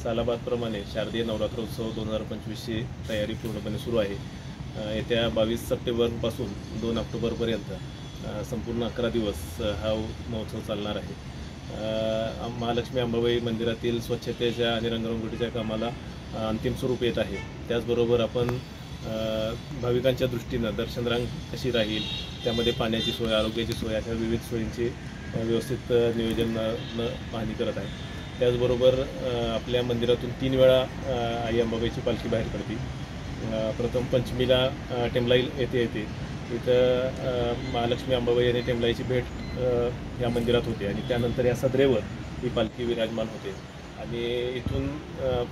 सालाबादप्रमाणे शारदीय नवरात्रोत्सव 2025ची तयारी पूर्णपणे सुरू आहे। येत्या 22 सप्टेंबरपासून 2 ऑक्टोबरपर्यंत संपूर्ण 11 दिवस हा महोत्सव चालणार आहे। महालक्ष्मी अंबाबाई मंदिरातील स्वच्छतेच्या आणि रंगरंगोटीच्या कामाला अंतिम स्वरूप येत आहे। त्याचबरोबर आपण भाविकांच्या दृष्टीनं दर्शन रांग कशी राहील, त्यामध्ये पाण्याची सोय, आरोग्याची सोय अशा विविध सोयींची व्यवस्थित नियोजन पाहणी करत आहे। त्याचबरोबर आपल्या मंदिरातून 3 वेळा आई अंबाबाईची पालखी बाहेर पडते। प्रथम पंचमीला टेंबलाई येथे इथं महालक्ष्मी अंबाबाई आणि टेंबलाईची भेट या मंदिरात होते आणि त्यानंतर या सदरेवर ही पालखी विराजमान होते आणि इथून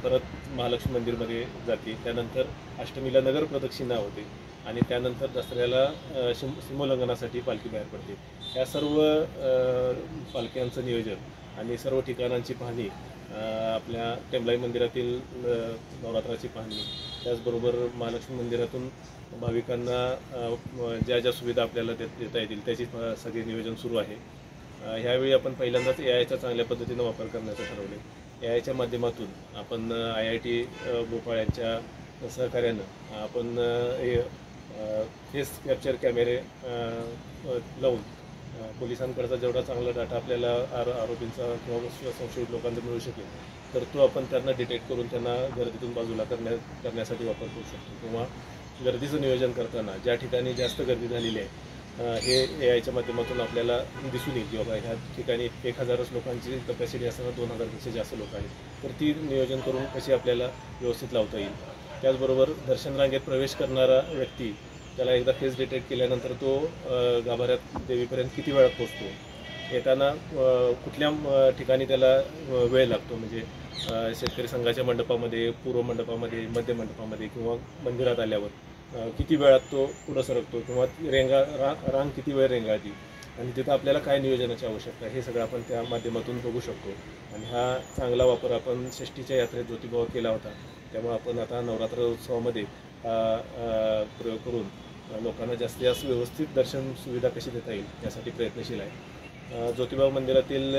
परत महालक्ष्मी मंदिरमध्ये जाते। त्यानंतर अष्टमीला नगर प्रदक्षिणा होते आणि त्यानंतर दसऱ्याला सीमोल्लंघनासाठी पालखी बाहेर पडते। या सर्व पालख्यांचं नियोजन आणि सर्व ठिकाणांची पाहणी, आपल्या टेंबलाई मंदिरातील नवरात्राची पाहणी, त्याचबरोबर महालक्ष्मी मंदिरातून भाविकांना ज्या सुविधा आपल्याला देता येतील त्याची सगळे नियोजन सुरू आहे। ह्यावेळी आपण पहिल्यांदाच AI चा चांगल्या पद्धतीनं वापर करण्याचं ठरवले। AI च्या माध्यमातून आपण IIT भोपाळ यांच्या सहकार्यानं आपण फेस कॅप्चर कॅमेरे लावून पोलिसांकडचा जेवढा चांगला डाटा आपल्याला आरोपींचा किंवा संशयित लोकांचा मिळू शकेल तर तो आपण त्यांना डिटेक्ट करून त्यांना गर्दीतून बाजूला करण्यासाठी वापर करू शकतो। किंवा गर्दीचं नियोजन करताना ज्या ठिकाणी जास्त गर्दी झालेली आहे हे AI च्या माध्यमातून आपल्याला दिसून येईल की बाबा ह्या ठिकाणी 1000च लोकांची कॅपॅसिटी असताना 2000पेक्षा जास्त लोक आहेत, तर ती नियोजन करून कशी आपल्याला व्यवस्थित लावता येईल। त्याचबरोबर दर्शन रांगेत प्रवेश करणारा व्यक्ती, त्याला एकदा फेस डिटेक्ट केल्यानंतर तो गाभाऱ्यात देवीपर्यंत किती वेळात पोहोचतो, येताना कुठल्या ठिकाणी त्याला वेळ लागतो, म्हणजे शेतकरी संघाच्या मंडपामध्ये, पूर्व मंडपामध्ये, मध्य मंडपामध्ये किंवा मंदिरात आल्यावर किती वेळात तो पुढं सरकतो किंवा रांग किती वेळ रेंगाळती आणि तिथं आपल्याला काय नियोजनाची आवश्यकता आहे हे सगळं आपण त्या माध्यमातून बघू शकतो। आणि हा चांगला वापर आपण षष्टीच्या यात्रेत ज्योतिबा केला होता, त्यामुळे आपण आता नवरात्र उत्सवामध्ये प्रयोग करून लोकांना जास्तीत जास्त व्यवस्थित दर्शन सुविधा कशी देता येईल यासाठी प्रयत्नशील आहे। ज्योतिबा मंदिरातील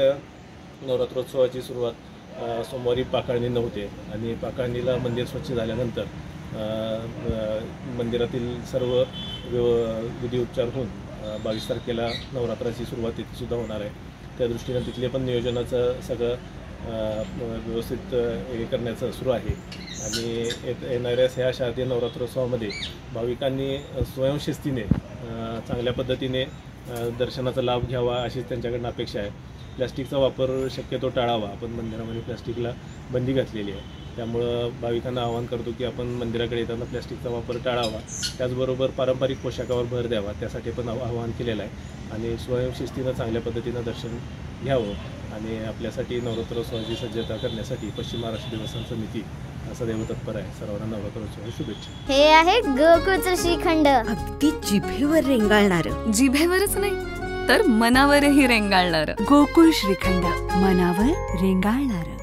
नवरात्रोत्सवाची सुरुवात सोमवारी पाकाळणीनं होते आणि पाकाळणीला मंदिर स्वच्छ झाल्यानंतर मंदिरातील सर्व विधी उपचार होऊन 22 तारखेला नवरात्राची सुरुवात तिथेसुद्धा होणार आहे। त्या दृष्टीनं तिथले पण नियोजनाचं सगळं व्यवस्थित हे करण्याचं सुरू आहे आणि येणाऱ्या ह्या शारदीय नवरात्रोत्सवामध्ये भाविकांनी स्वयंशिस्तीने चांगल्या पद्धतीने दर्शनाचा लाभ घ्यावा अशीच त्यांच्याकडून अपेक्षा आहे। प्लॅस्टिकचा वापर शक्यतो टाळावा, आपण मंदिरामध्ये प्लॅस्टिकला बंदी घातलेली आहे, त्यामुळं भाविकांना आवाहन करतो की आपण मंदिराकडे येताना प्लॅस्टिकचा वापर टाळावा। त्याचबरोबर पारंपरिक पोशाखावर भर द्यावा, त्यासाठी पण आवाहन केलेलं आहे आणि स्वयंशिस्तीनं चांगल्या पद्धतीनं दर्शन घ्यावं आणि आपल्यासाठी नवरात्रोत्सवाची सज्जता करण्यासाठी पश्चिम महाराष्ट्र देवस्थान समिती सदैव तत्पर आहे। सर्वांना नवरात्रोत्सवाच्या शुभेच्छा। हे आहे गोकुळचं श्रीखंड, अगदी जिभेवर रेंगाळणार, जिभेवरच नाही तर मनावरही रेंगाळणार। गोकुळ श्रीखंड, मनावर रेंगाळणार।